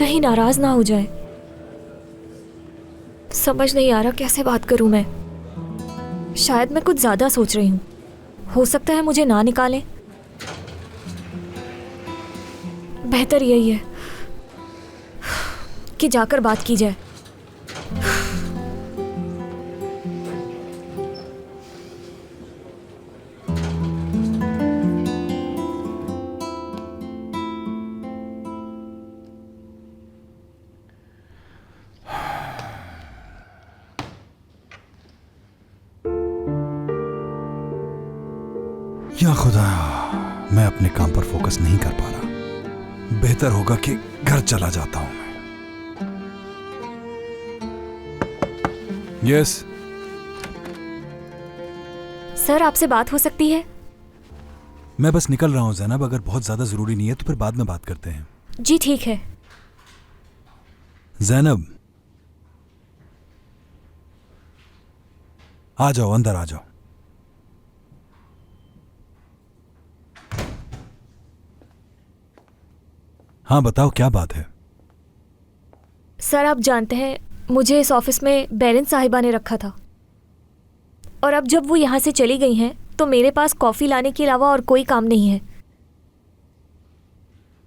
कहीं नाराज ना हो जाए। समझ नहीं आ रहा कैसे बात करूं मैं। शायद मैं कुछ ज्यादा सोच रही हूँ। हो सकता है मुझे ना निकालें। बेहतर यही है कि जाकर बात की जाए। या खुदा, मैं अपने काम पर फोकस नहीं कर पा रहा। बेहतर होगा कि घर चला जाता हूं मैं। यस सर, आपसे बात हो सकती है? मैं बस निकल रहा हूं ज़ैनब। अगर बहुत ज्यादा जरूरी नहीं है तो फिर बाद में बात करते हैं। जी ठीक है। ज़ैनब, आ जाओ, अंदर आ जाओ। हाँ बताओ, क्या बात है? सर, आप जानते हैं मुझे इस ऑफिस में बैरन साहिबा ने रखा था, और अब जब वो यहाँ से चली गई हैं तो मेरे पास कॉफ़ी लाने के अलावा और कोई काम नहीं है।